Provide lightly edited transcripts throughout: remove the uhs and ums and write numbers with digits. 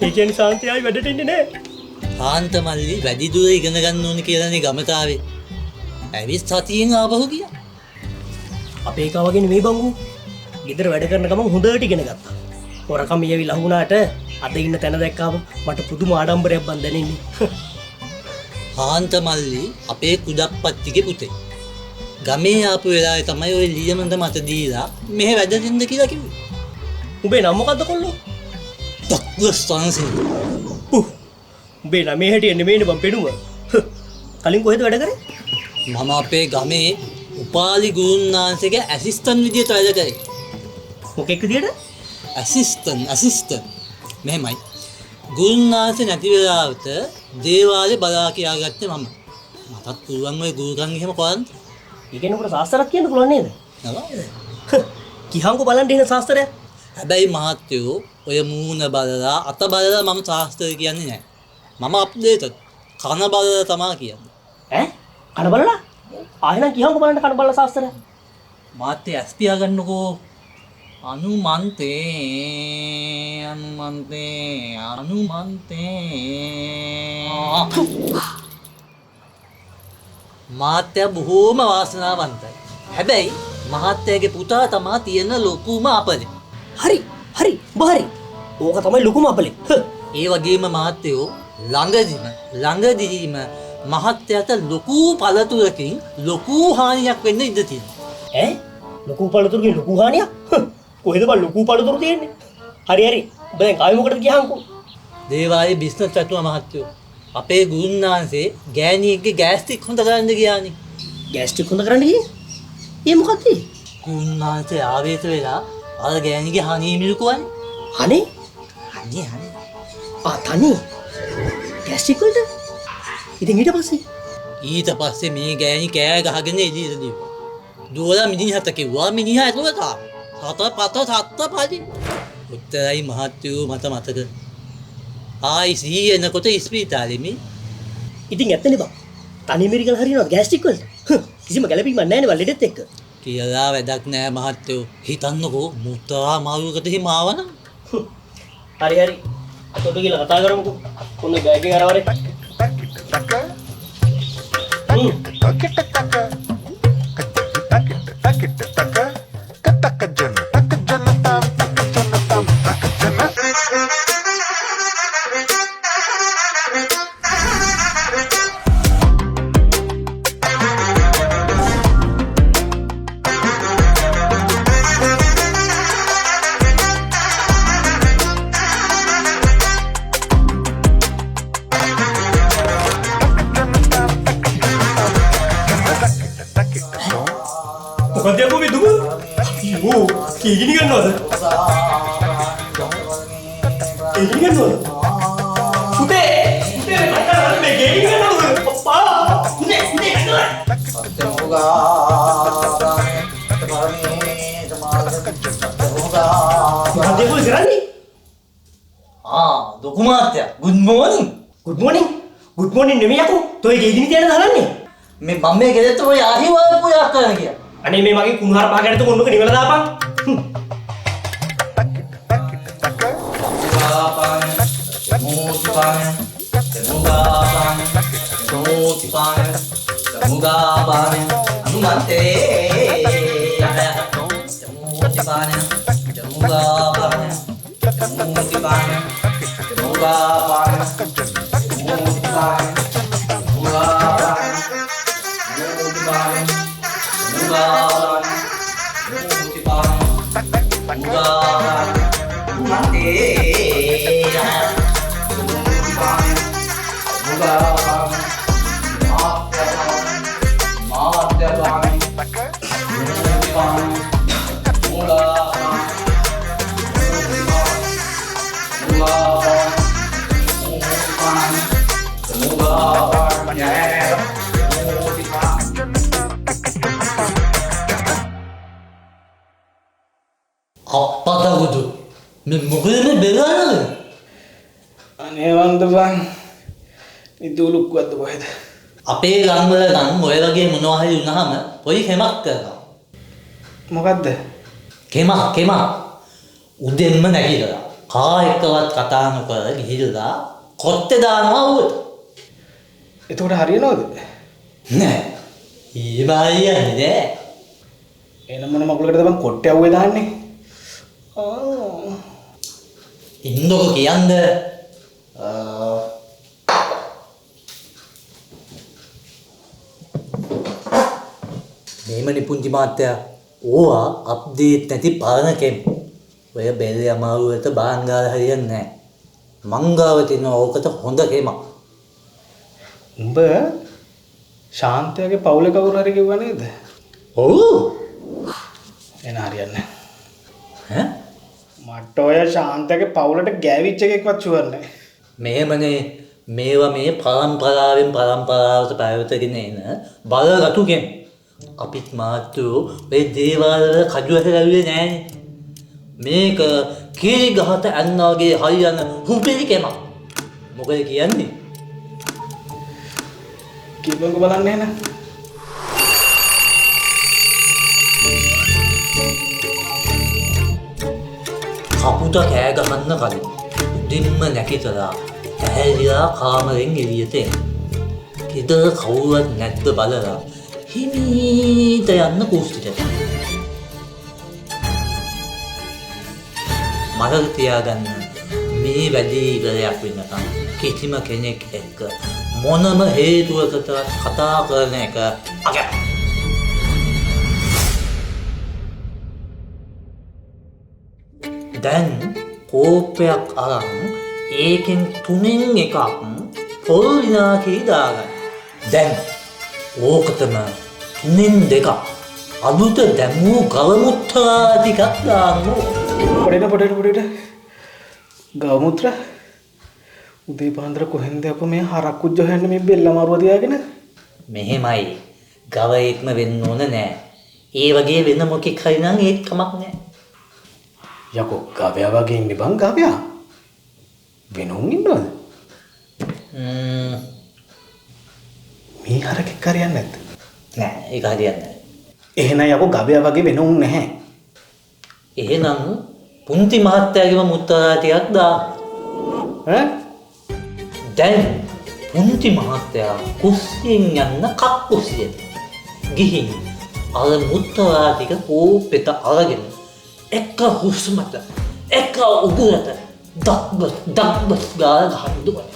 ඒ කියන්නේ සාන්තයයි වැඩට ඉන්නේ නෑ. කාන්ත මල්ලි වැඩි දුර ඉගෙන ගන්න ඕනේ කියලානේ ගමට ආවේ. ඇවිත් සතියෙන් ආපහු ගියා. අපේ එකා වගේ නෙමෙයි බංගු. ගෙදර වැඩ කරන ගමන් හොඳට ඉගෙන ගත්තා. හොරකම් ඊයවිලා වුණාට අද ඉන්න තැන දැක්කාම මට පුදුම ආඩම්බරයක් බන් දැනෙන්නේ. කාන්ත මල්ලි අපේ කුඩප්පත්තිගේ පුතේ. ගමේ ආපු වෙලාවේ තමයි ওই ලියමන්ද මත දීලා මෙහෙ වැඩ දෙන්න කියලා කිව්වේ. උඹේ නම මොකද්ද කොල්ලෝ? ඩොක්ටර් සංසිල්. උඹේ නමේ හැටියෙ නෙමෙයිනේ බං පෙනුම. කලින් කොහෙද වැඩ කරේ? මම අපේ ගමේ උපාලි ගුරුනාන්සේගේ ඇසිස්ටන්ට් විදියට වැඩ කරේ. මොකෙක් විදියට? ඇසිස්ටන්ට්. මෙහෙමයි. ගුරුනාන්සේ නැති වෙලාවට දේවාලේ බලා කියාගත්තේ මම. මටත් පුළුවන් ඔය ගුරුකම් එහෙම කරන්න. ඒ කියන්නේ උඹට සාස්ත්‍රයක් කියන්න පුළුවන් නේද? නේද? කිහංගු බලන්න ඉන්න සාස්ත්‍රය. හැබැයි මහත්තයෝ ඔය මූණ බලලා අත බලලා මම සාස්ත්‍රය කියන්නේ නැහැ. මම අප්ඩේටඩ්. කන බලලා තමයි කියන්නේ. ඈ? කන බලලා? ආයෙනම් කිහංගු බලන්න කන බලලා සාස්ත්‍රය. මාත්‍ය ඇස් පියාගන්නකෝ. අනුමන්තේ මාත්‍ය බොහෝම වාසනාවන්තයි. හැබැයි මහත්තයාගේ පුතා තමා තියෙන ලොකුම අපලේ. හරි බහරි. ඕක තමයි ලොකුම අපලේ. ඒ වගේම මහත්තයෝ ළඟදීම මහත්තයාට ලොකු පළතුරකින් ලොකු හානියක් වෙන්න ඉඩ තියෙනවා. ඈ? ලොකු පළතුරකින් ලොකු හානියක්? කොහෙද බං ලොකු පළතුරු තියෙන්නේ? හරි. ඔබ දැන් ආයෙ මොකටද ගියාන්කෝ? දේවාලේ බිස්නස් පැතුවා මහත්තයෝ. අපේ ගුරුනාන්සේ ගෑණියෙක්ගේ ගෑස්ටික් හොඳ කරන්න ගියානේ. ගෑස්ටික් හොඳ කරන්න ගියේ? ඒ මොකක්ද? ගුරුනාන්සේ ආවේශ වෙලා අර ගෑණිගේ හණී මිලකුවනේ. හනේ? හණී. තනි. ගෑස්ටික් වලට? ඉතින් ඊට පස්සේ මේ ගෑණි කෑ ගහගෙන එළියට දීපා. දුවලා මිනිහට කිව්වා මිනිහා ඇතුළට ආවා. සත පදි. උත්තරයි මහත්තයෝ මට මතක. ආයි සී එනකොට ඉස්පිරිතාලෙම. ඉතින් ඇත්තනේ බං. තනි මෙරිකල් හරියනවද ගෑස්ටික් වලට? කිසිම ගැළපීමක් නැහැ නේ ලෙඩෙත් එක්ක. කියලා වැඩක් නැහැ මහත්තයෝ. හිතන්නකෝ මුත්‍රා මාරුවකට හිම ආවනම්. හරි. අතොට කියලා කතා කරමුකෝ. ඔන්න බෑග් එක අරවරේ. මොකද යකෝ මේ දුක? ඕ කීගිනි ගන්නවද? පුතේ මේ ගේමින් ගන්නවද? පප්පා පුතේ ගන්නවද? මොකද යකෝ කරන්නේ? දුකු මාත්‍යා good morning නෙමෙයි යකෝ. තෝයි ගේගිනි තියන්න හදන්නේ. මේ බම්මේ ගෙදරට ඔය ආහිවාපු යක් කරන්න ගියා. අනේ මේ මගේ කුණුහාර පහ ගැනත කොන්නක නිවලා දාපන්. අප්පතගුදු මේ මොකද බෙලන්නේ? අනේ වන්ද බං ඉදුලුක්වද්ද කොහෙද? අපේ ගම්වල නම් ඔය වගේ මොනවා හරි වුණාම පොයි කෙමක් කරනවා. මොකද්ද? කෙමක් උදෙන්ම නැගිටලා කා එක්කවත් කතා නොකර ගිහිල්ලා කොත්තේ දානවා ඌට. එතකොට හරියනවද? නෑ. ඊබායි යන්නේ. එන මොන මකුලකටද බං කොට්ටේ අවුවේ දාන්නේ? ඉන්නකො කියන්න. මේමනි පුංචි මාත්‍යා ඕවා අප්ඩේට් නැති පාරණ කෙම්. ඔය බෙල්ල අමාරුවට බාංගාල හරියන්නේ නැහැ. මංගාව තියෙන ඕකට හොඳ කෙමක්. උඹ ශාන්තයාගේ පවුලේ කවුරු හරි කිව්වා නේද? ඔව්. එන හරියන්නේ. ඈ? මට ඔය ශාන්තයාගේ පවුලට ගෑවිච්ච එකෙක්වත් ෂුවර් නැහැ. මෙහෙමනේ මේවා මේ පරම්පරාවෙන් පරම්පරාවට පැවතගෙන එන බලගතු කෙම්. අපිත් මාත්‍රෝ ඔය දේවාල වල කඩුවක ලැබුවේ නෑනේ. මේක කීරි ගහට ඇන්නා වගේ හරියන හුපිලි කෙමක්. මොකද කියන්නේ? කිව්වක බලන්න එහෙනම්. කපුට කෑ ගහන්න කලින් උදින්ම නැගිටලා ඇහැරිලා කාමරෙන් එළියට එන්න. ගෙදර කවුරුවත් නැද්ද බලලා හිමීට යන්න කුස්සියට. මතක තියාගන්න මේ වැඩේ ඉවරයක් වෙනකම් කිසිම කෙනෙක් එක්ක මොනම හේතුවකට කතා කරන එක අගැප්. දැන් කෝපයක් අරන් ඒකෙන් 3න් එකක් පොල් විනාකී දාගන්න. දැන් ඕකටම 3න් 2ක් අලුත දැමූ ගවමුත්‍රා ටිකක් දාන්න. පොඩේට ගවමුත්‍ර උදේ පාන්දර කොහෙන්ද අප මේ හරක්කුත් ජොහන්න මේ බෙල්ල අමාරුව තියාගෙන? මෙහෙමයි ගවයෙක්ම වෙන්න ඕන නෑ. ඒ වගේ වෙන මොකෙක් හරි නම් ඒත් කමක් නෑ. යකෝ ගවයා වගේ ඉන්නේ බං ගවයා. වෙනුන් ඉන්නවද? මේ හරකෙක් හරියන්නේ නැද්ද? නෑ ඒක හරියන්නේ නෑ. එහෙනම් යකෝ ගවයා වගේ වෙනුන් නැහැ. එහෙනම් පුංචි මහත්තයාගේම මුත්‍රා ටිකක් දාන්න. ඈ? දැන් පුංචි මහත්තයා කුස්සියෙන් යන්න කක්කුස්සියට ගිහින් අර මුත්‍රා ටික කෝපෙට අරගෙන එක හුස්මට එක උගුරට දක්බස් ගාලා ගහන්න.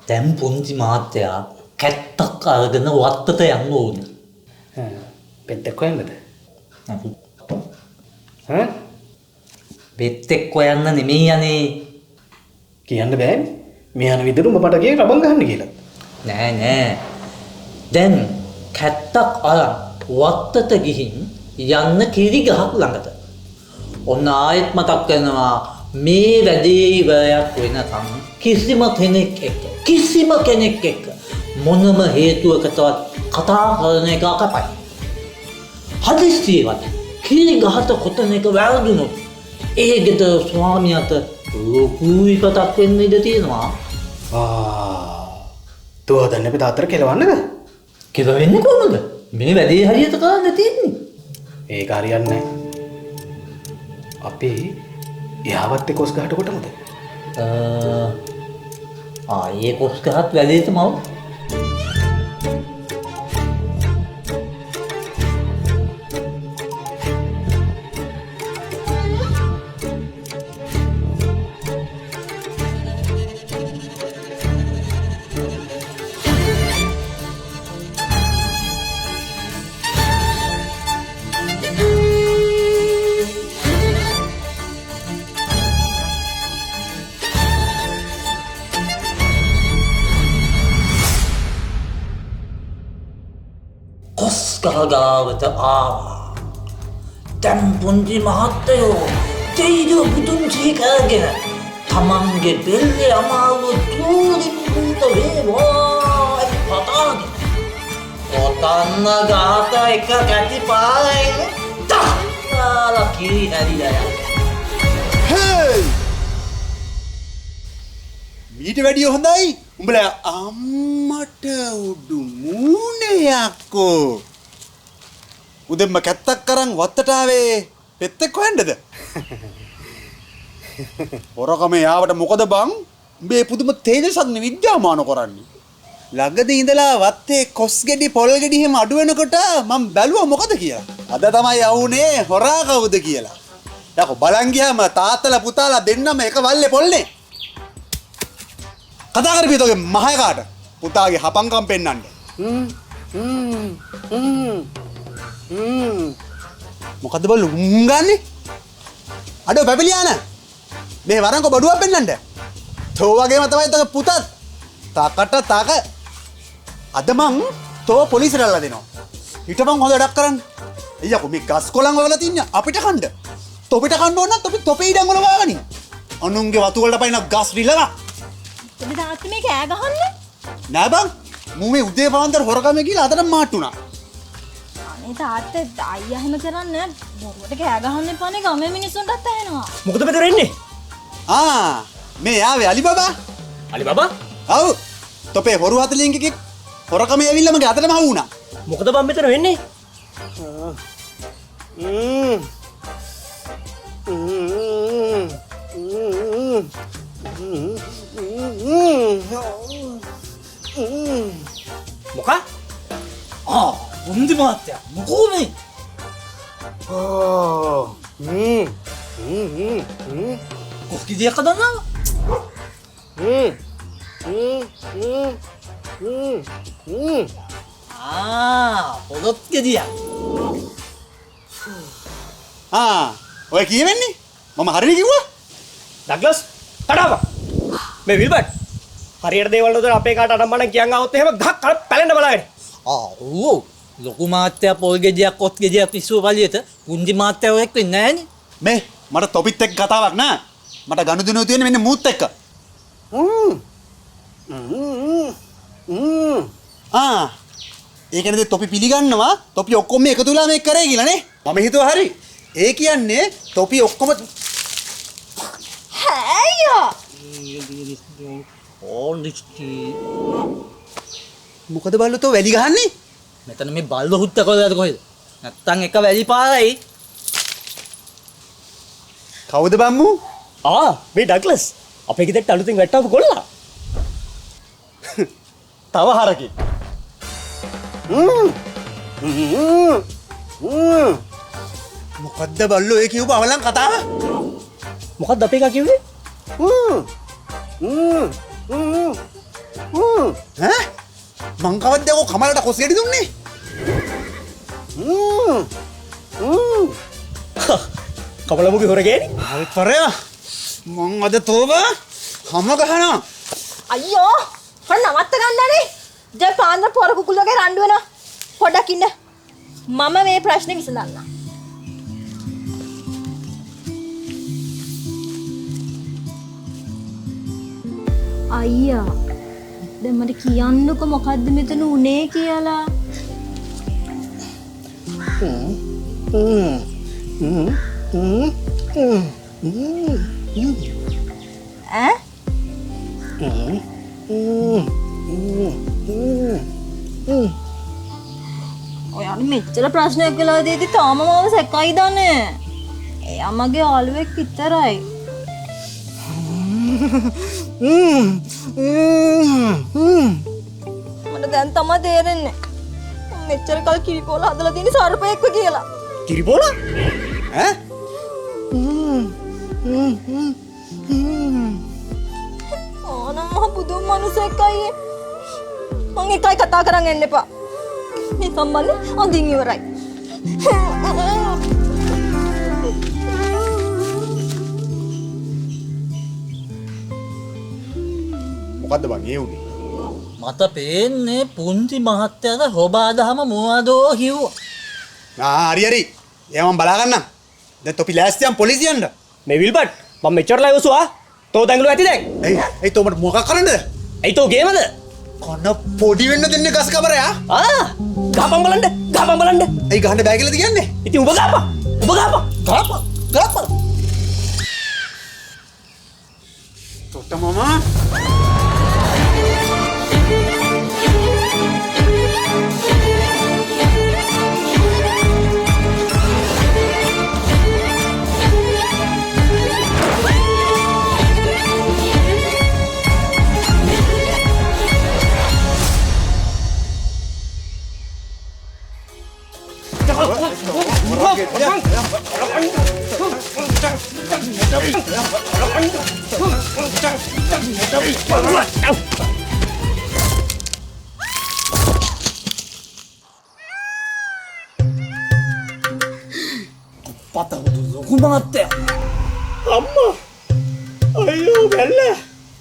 දැන් පුංචි මහත්තයා කැත්තක් අරගෙන වත්තට යන්න ඕන. පෙත්තක් හොයන්නද? බෙත්තෙක් හොයන්න නෙමෙයි යන්නේ. කියන්න බෑනේ. මේ යන විදිහට උඹට ගියේ රබන් ගහන්න කියලා. නෑ. දැන් කැත්තක් අරන් වත්තට ගිහින් යන්න කිරි ගහක් ළඟට. ඔන්න ආයෙත් මතක් කරනවා මේ වැඩේ ඉවරයක් වෙනකම් කිසිම කෙනෙක් එක්ක මොනම හේතුවකටවත් කතා කරන එක කපයි. හදිස්සියවත් කිරි ගහට කොටන එක වැරදුනොත් ඒ ගෙදර ස්වාමියාට ලොකු විපතක් වෙන්න ඉඩ තියෙනවා. තෝ හදන්නේ අපි තාත්තට කෙලවන්නද? කෙලවෙන්නේ කොහොමද? මේ වැඩේ හරියට කරන්න තියෙන්නේ. ඒක හරියන්නේ නැහැ. අපි එයාවත් එක්ක කොස් ගහට කොටමුද? ආයේ කොස් ගහත් වැඩේටම આવු. ගාවට ආවා. දැන් පුංචි මහත්තයෝ තේජෝ පුතුන් සීකරගෙන තමන්ගේ බෙල්ලේ අමාරුව තුරින් පුත වේවා පතාගෙන ඔතන්න ගාත එක කැටි පාරෙන් තාලා කිරි නැදිලා හේ මීට වැඩිය හොඳයි උඹලා අම්මට උඩු මූණේ යක්කෝ උදෙන්ම කැත්තක් කරන් වත්තට ආවේ පෙත්තෙක් කොහෙන්ද? හොරකම යාවට මොකද බං? උඹේ පුදුම තේජසක් නේ විද්‍යාමාන කරන්නේ. ළඟදී ඉඳලා වත්තේ කොස් ගෙඩි පොල් ගෙඩි එහෙම අඩු වෙනකොට මම බැලුවා මොකද කියලා. අද තමයි යවුනේ හොරා කවුද කියලා. යකෝ බලන් ගියාම තාත්තලා පුතාලා දෙන්නම එක වල්ලේ පොල්නේ. කතා කරපිය තෝගේ මහයකාට පුතාගේ හපංකම් පෙන්නන්න. මොකද්ද බල්ලු ගන්නේ? අඩෝ පැපිලියාන මේ වරන්කො බඩුවක් පෙන්නන්න. තෝ වගේම තමයි තෝගේ පුතත්. තාකට තාක අද මං තෝ පොලිසියට අල්ලලා දෙනවා. හිටපන් හොඳ වැඩක් කරන්න. එయ్యකෝ මේ ගස් කොළන් වල තින්නේ අපිට කන්න. තොපිට කන්න ඕන නම් තොපේ ඉඩම් වල වාගනින්. අනුන්ගේ වතු වලට පයින් ගස් රිලලා. ඔබ තාත්තා මේ කෑ ගහන්නේ? නෑ බං. මූ මේ උදේ පාන්දර හොරකම ගිහලා අතට මාට්ටුණා. අනේ තාත්තා අයියා එහෙම කරන්නේ බොරුවට කෑ ගහන්න එපානේ ගමේ මිනිස්සුන්ටත් ඇහෙනවා. මොකද මෙතන වෙන්නේ? මේ යාවේ අලි බබා. අලි බබා? ඔව්. තොපේ හොරු 40 එකෙක් හොරකම ඇවිල්ලා මගේ අතටම හවු වුණා. මොකද බම් මෙතන වෙන්නේ? මොකක්? පුන්දි මහත්තයා මොකෝ මේ? කොස් ගෙඩියක් හදන්නවා? පොදොත් ගෙඩියක්. ඔය කියවෙන්නේ? මම හරියට කිව්වා? ඩග්ලස් කඩාවා. මේ විල්බර්ට් හරියට දේවල් වලට අපේ කාට අනම්මනම් කියන් ආවොත් එහෙම ගහක් කල පැලෙන්න බලාගෙන. ඔව්. ලොකු මාත්‍යා පොල් ගෙඩියක් කොස් ගෙඩියක් පිස්සුව පළියට පුංචි මාත්‍යා ඔය එක්ක ඉන්නේ නැහනේ. මේ මට තොපිත් එක්ක කතාවක් නෑ. මට ගනුදෙනුව තියෙන්නේ මෙන්න මූත් එක්ක. ඒ කියන්නේ තොපි පිළිගන්නවා තොපි ඔක්කොම එකතු වෙලා මේක කරේ කියලා නේ. මම හිතුවා හරි. ඒ කියන්නේ තොපි ඔක්කොම හැයෝ මොකද බල්ලෝ තෝ වැලි ගහන්නේ? මෙතන මේ බල්ව හුත්ත කොහෙද කොහෙද? නැත්තම් එක වැලි පාරයි. කවුද බම්මු? මේ ඩග්ලස් අපේ ගෙදරට අලුතින් වැට්ටාපු කොල්ලා. තව හරකෙක්. මොකද්ද බල්ලෝ ඒ කියපු අවලං කතාව? මොකක්ද අපේ එකා කිව්වේ? මං කවද්ද ඔය කමලට කොස් ගෙඩි දුන්නේ? කමලමුගේ හොර ගෑණි? හරි පරයා. මං අද තෝබ හැම ගහනවා. අයියෝ හොර නවත්ත ගන්නනේ. දැන් පාන්දර පොර කුකුල් වගේ රණ්ඩු වෙනවා. පොඩක් ඉන්න. මම මේ ප්‍රශ්නේ විසඳන්නම්. අයියා දැන් මට කියන්නකො මොකද්ද මෙතන උනේ කියලා. ඈ? ඔයාට මෙච්චර ප්‍රශ්නයක් කළා දෙදී තාම මාව සැකයි දන්නේ. එයා මගේ යාළුවෙක් විතරයි. මට දැන් තමයි තේරෙන්නේ මෙච්චර කල් කිරිපොල හදලා තියෙන සර්පයෙක්ව කියලා. කිරිපොල? ඈ? ඕනම් මහ බුදුන් මිනිසෙක් අයියේ. මං එකයි කතා කරන් එන්න එපා. මේ සම්බන්ධය අදින් ඉවරයි. මොකද්ද බං ඒ උනේ? මට පේන්නේ පුංචි මහත්තයාට හොබාදහම මොනවදෝ කිව්වා. හරි හරි. එයා මම බලා ගන්නම්. දැන් තොපි ලෑස්තියන් පොලිසියෙන්ද? මේ විල්බර්ට් මම මෙච්චරලා ඉවසුවා. තෝ දැඟලුව ඇති දැන්. ඒ තෝ මට මොකක් කරන්නද? ඇයි තෝ ගේමද? කොන පොඩි වෙන්න දෙන්නේ ගස් කබරයා. ගහපන් බලන්න. ගහපන් බලන්න. ඒ ගහන්න බෑ කියලාද කියන්නේ? ඉතින් උඹ ගහපන්. උඹ ගහපන්. ගහපන්. ගහපන්. තොට මාමා ලොකු මාත්‍යා. අම්මා අයියෝ බැල්ල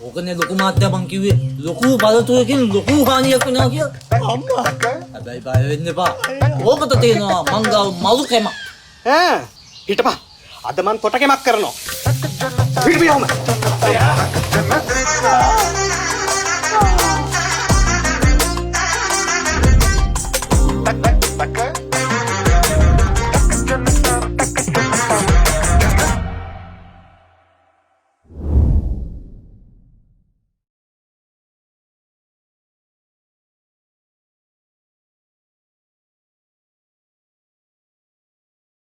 ඕකනේ ලොකු මාත්‍යා මං කිව්වේ. ලොකු බලතුරකින් ලොකු හානියක් වෙනවා කියලා. අම්මා හැබැයි බය වෙන්න එපා. ඕකට තියෙනවා මං ගාව මලු කැම. ඈ හිටපන්. අද මං තොටකෙමක් කරනවා. පිට පියවම.